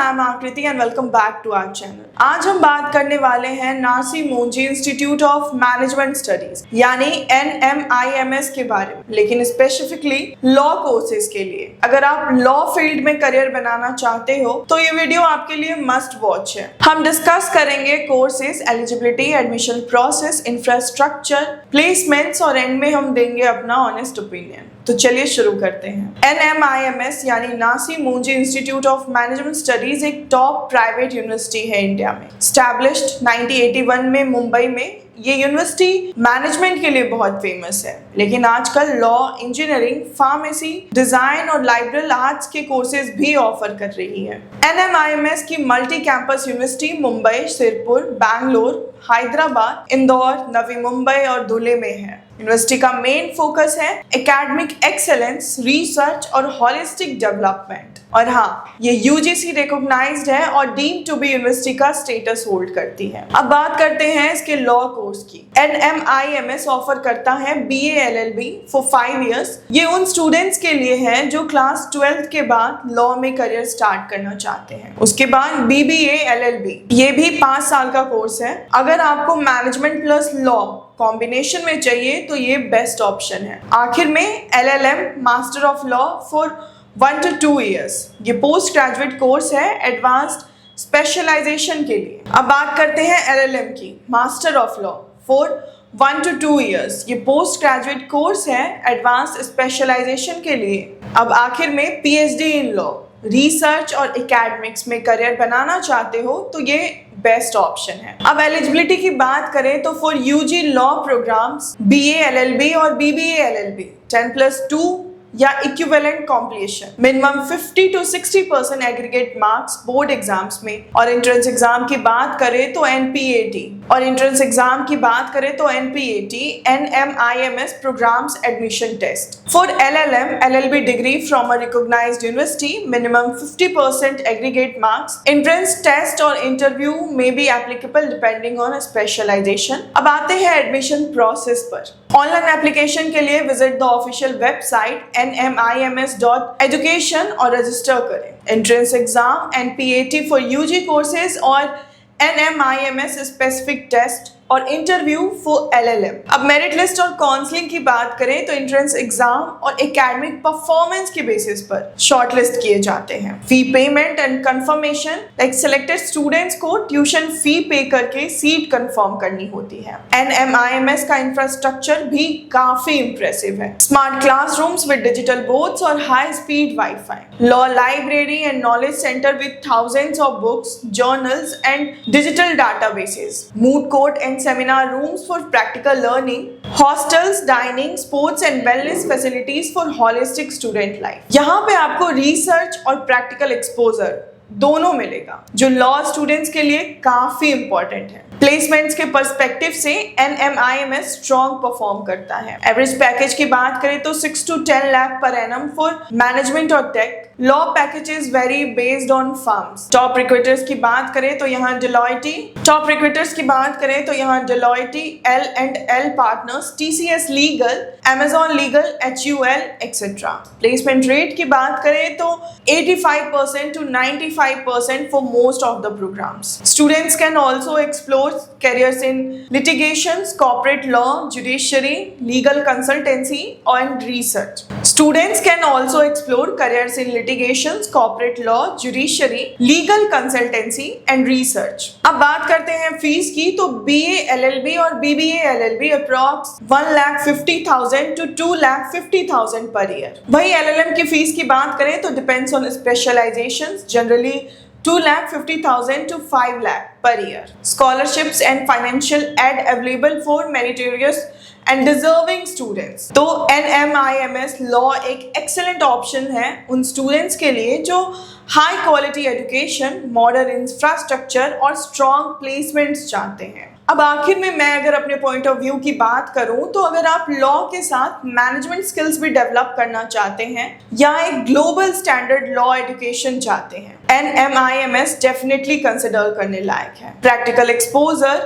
I am Aakriti and welcome back to our channel. आज हम बात करने वाले हैं Narsee Monjee institute of management studies यानी NMIMS के बारे में, लेकिन स्पेसिफिकली लॉ कोर्सेज के लिए। अगर आप लॉ फील्ड में करियर बनाना चाहते हो तो ये वीडियो आपके लिए मस्ट वॉच है। हम डिस्कस करेंगे courses, eligibility, admission process, infrastructure, placements और एंड में हम देंगे अपना ऑनेस्ट ओपिनियन। तो चलिए शुरू करते हैं। NMIMS यानी Narsee Monjee institute of management studies एक टॉप प्राइवेट यूनिवर्सिटी है इंडिया में। स्टैब्लिश्ड 1981 में मुंबई में। ये यूनिवर्सिटी मैनेजमेंट के लिए बहुत फेमस है, लेकिन आजकल लॉ, इंजीनियरिंग, फार्मेसी, डिजाइन और लाइबरल आर्ट्स के कोर्सेज भी ऑफर कर रही है। NMIMS की multi campus university Mumbai, Shirpur, Bangalore, Hyderabad, Indore, Navi Mumbai और धुले में है। यूनिवर्सिटी का मेन फोकस है एकेडमिक एक्सेलेंस, रिसर्च और होलिस्टिक डेवलपमेंट। और हाँ, ये UGC रिकॉग्नाइज्ड है और डीम्ड टू बी यूनिवर्सिटी का स्टेटस होल्ड करती है। अब बात करते हैं इसके लॉ कोर्स की। NMIMS ऑफर करता है BA LLB फॉर 5 years। ये उन स्टूडेंट्स के लिए है जो क्लास 12th के बाद लॉ में करियर स्टार्ट करना चाहते हैं। उसके बाद BBA LLB, ये भी 5 साल का कोर्स है। अगर आपको मैनेजमेंट प्लस लॉ कॉम्बिनेशन में चाहिए तो ये बेस्ट ऑप्शन है। आखिर में LLM, master of law for 1 to 2 years। ये पोस्ट ग्रेजुएट कोर्स है एडवांस्ड स्पेशलाइजेशन के लिए। अब बात करते हैं LLM की। Master of law for 1 to 2 years। ये पोस्ट ग्रेजुएट कोर्स है एडवांस्ड स्पेशलाइजेशन के लिए। अब आखिर में PhD इन लॉ, रिसर्च और एकेडमिक्स में करियर बनाना चाहते हो तो ये बेस्ट ऑप्शन है। अब एलिजिबिलिटी की बात करें तो for UG law programmes BA LLB और BBA LLB 10+2 या equivalent completion, minimum 50 to 60% aggregate marks board exams में। और एंट्रेंस एग्जाम की बात करें तो NPAT NMIMS programmes admission test. For LLM LLB degree from a recognised university, minimum 50% aggregate marks. Entrance test और interview में be applicable depending on specialisation. अब आते हैं एडमिशन प्रोसेस पर। ऑनलाइन एप्लीकेशन के लिए visit the official website nmims.education और register करें। Entrance exam, NPAT for UG courses और NMIMS स्पेसिफिक टेस्ट और इंटरव्यू फॉर LLM। अब मेरिट लिस्ट और काउंसलिंग की बात करें तो एंट्रेंस एग्जाम और एकेडमिक परफॉर्मेंस के बेसिस पर शॉर्टलिस्ट किए जाते हैं। Fee payment and confirmation, like selected students को ट्यूशन फी पे करके सीट कंफर्म करनी होती है। NMIMS का इंफ्रास्ट्रक्चर भी काफी इंप्रेसिव है। Smart classrooms with digital boards और high speed wifi, law library and knowledge centre with thousands of books, journals and digital databases, moot court and seminar rooms for practical learning, hostels, dining, sports and wellness facilities for holistic student life। यहाँ पे आपको research और practical exposure दोनों मिलेगा, जो law students के लिए काफी इंपॉर्टेंट है। प्लेसमेंट्स के पर्सपेक्टिव से NMIMS स्ट्रॉन्ग परफॉर्म करता है। एवरेज पैकेज की बात करें तो 6 to 10 lakh per annum for management और tech. Law packages vary based on firms. Top recruiters की बात करें तो यहाँ Deloitte, L&L partners, TCS legal, Amazon legal, HUL etcetera. Placement rate की बात करें तो 85% to 95% for most of the programs. Students can also explore careers in litigations, corporate law, judiciary, legal consultancy and research. Students can also explore careers in litigations, corporate law, judiciary, legal consultancy and research. अब बात करते हैं fees की तो BA LLB और BBA LLB approx 1,50,000 to 2,50,000 per year. वही LLM की fees की बात करें तो depends on specialisations, generally 2,50,000 to 5 lakh per year. Scholarships and financial aid available for meritorious and deserving students। तो NMIMS लॉ एक एक्सेलेंट ऑप्शन है उन स्टूडेंट्स के लिए जो high quality education, modern infrastructure और स्ट्रॉन्ग प्लेसमेंट्स चाहते हैं। अब आखिर में मैं अगर अपने पॉइंट ऑफ व्यू की बात करूं तो अगर आप लॉ के साथ मैनेजमेंट स्किल्स भी डेवलप करना चाहते हैं या एक ग्लोबल स्टैंडर्ड लॉ एजुकेशन चाहते हैं, NMIMS डेफिनेटली कंसिडर करने लायक है। प्रैक्टिकल एक्सपोजर,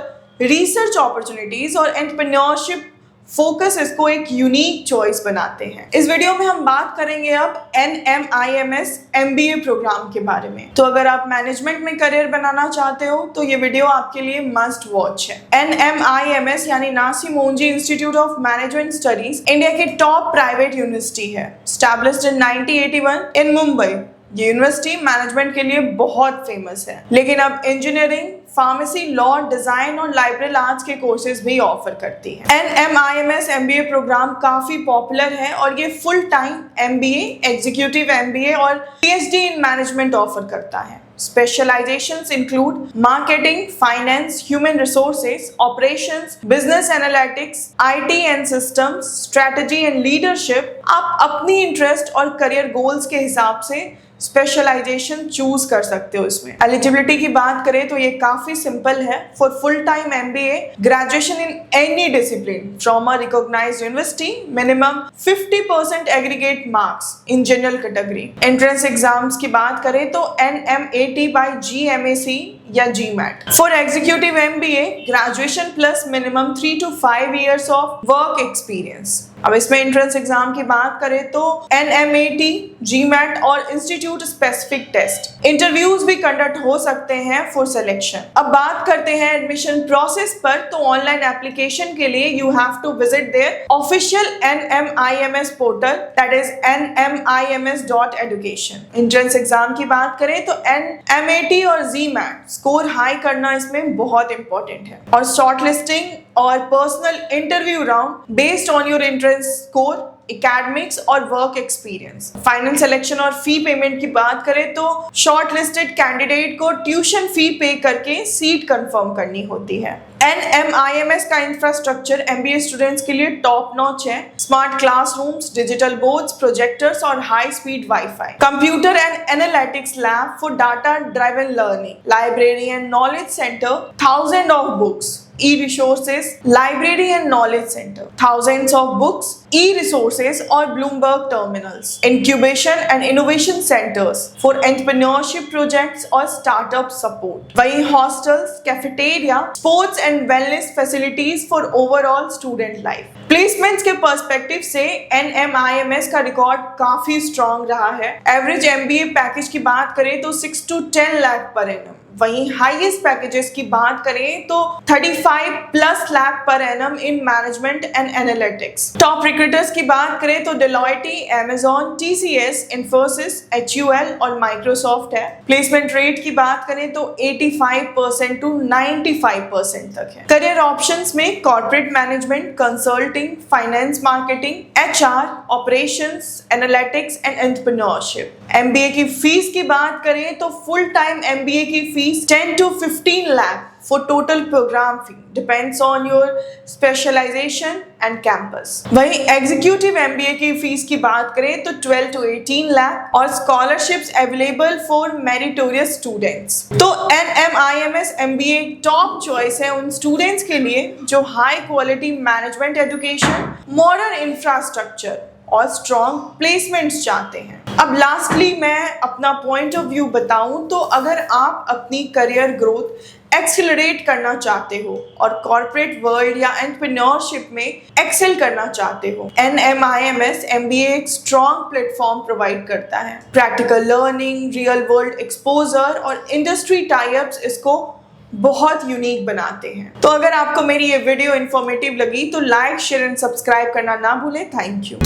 रिसर्च अपॉर्चुनिटीज और एंटरप्रेन्योरशिप फोकस इसको एक यूनिक चॉइस बनाते हैं। इस वीडियो में हम बात करेंगे अब NMIMS MBA प्रोग्राम के बारे में। तो अगर आप मैनेजमेंट में करियर बनाना चाहते हो तो ये वीडियो आपके लिए मस्ट वॉच है। NMIMS यानी Narsee Monjee institute of management studies India की टॉप प्राइवेट यूनिवर्सिटी है। Established in 1981 in Mumbai. ये यूनिवर्सिटी मैनेजमेंट के लिए बहुत फेमस है, लेकिन अब इंजीनियरिंग, फार्मेसी, लॉ, डिजाइन और लाइब्रेरी आर्ट्स के कोर्सेज भी ऑफर करती है। NMIMS MBA प्रोग्राम काफी पॉपुलर है और ये full time MBA, executive MBA और PhD इन मैनेजमेंट ऑफर करता है। Specializations include marketing, finance, human resources, operations, business analytics, IT and systems, strategy and leadership। आप अपनी इंटरेस्ट और करियर गोल्स के हिसाब से स्पेशलाइजेशन चूज कर सकते हो। इसमें एलिजिबिलिटी की बात करें तो ये काफी सिंपल है। For full time MBA, graduation in any discipline from a recognised university, minimum 50% aggregate marks in general category. Entrance exams की बात करें तो NMAT by GMAC या GMAT। For executive MBA, graduation plus minimum 3 to 5 years of work experience. अब इसमें entrance exam की बात करें तो NMAT, GMAT और इंस्टीट्यूट स्पेसिफिक टेस्ट, इंटरव्यूज भी कंडक्ट हो सकते हैं फॉर सिलेक्शन। अब बात करते हैं एडमिशन प्रोसेस पर, तो ऑनलाइन एप्लीकेशन के लिए you have to visit their official NMIMS portal, that is nmims.education। Entrance exam की बात करें तो NMAT और GMAT स्कोर हाई करना इसमें बहुत इंपॉर्टेंट है, और शॉर्टलिस्टिंग और personal interview round based on your entrance score, academics और वर्क एक्सपीरियंस। फाइनल सिलेक्शन और फी पेमेंट की बात करें तो शॉर्ट लिस्टेड कैंडिडेट को ट्यूशन फी पे करके सीट कंफर्म करनी होती है। NMIMS का इंफ्रास्ट्रक्चर MBA स्टूडेंट्स के लिए टॉप नॉच है। Smart classrooms, digital boards, projectors और high speed wifi, computer and analytics lab for data driven learning, library and knowledge centre, thousand of books, e-resources, library and knowledge center, thousands of books, e-resources और Bloomberg terminals, incubation and innovation centers for entrepreneurship projects और startup support। वहीं hostels, cafeteria, sports and wellness facilities for overall student life। Placements के perspective से NMIMS का record काफी strong रहा है। Average MBA package की बात करें तो 6 to 10 लाख पर एनम। वहीं हाईएस्ट पैकेजेस की बात करें तो 35+ lakh per annum in management and analytics. Top recruiters की बात करें तो डेलॉयटे, Amazon, TCS, Infosys, HUL और माइक्रोसॉफ्ट है। प्लेसमेंट रेट की बात करें तो 85% to 95% तक है। करियर ऑप्शंस में corporate management, consulting, finance, marketing, HR, operations, analytics and entrepreneurship. MBA की फीस की बात करें तो फुल टाइम MBA की fees 10 to 15 lakh for total program fee, depends on your specialization and campus। वहीं एग्जीक्यूटिव MBA की fees की बात करें तो 12 to 18 lakh और scholarships available for meritorious students. तो NMIMS MBA टॉप चॉइस है उन स्टूडेंट्स के लिए जो high quality management education, modern infrastructure और स्ट्रॉन्ग प्लेसमेंट्स चाहते हैं। अब लास्टली मैं अपना पॉइंट ऑफ व्यू बताऊं तो अगर आप अपनी करियर ग्रोथ एक्सेलरेट करना चाहते हो और कॉर्पोरेट वर्ल्ड या एंटरप्रेन्योरशिप में एक्सेल करना चाहते हो, NMIMS MBA एक स्ट्रॉन्ग प्लेटफॉर्म प्रोवाइड करता है। Practical learning, real world exposure और इंडस्ट्री टाई-अप्स इसको बहुत यूनिक बनाते हैं। तो अगर आपको मेरी ये वीडियो इन्फॉर्मेटिव लगी तो लाइक, शेयर एंड सब्सक्राइब करना ना भूलें। Thank you.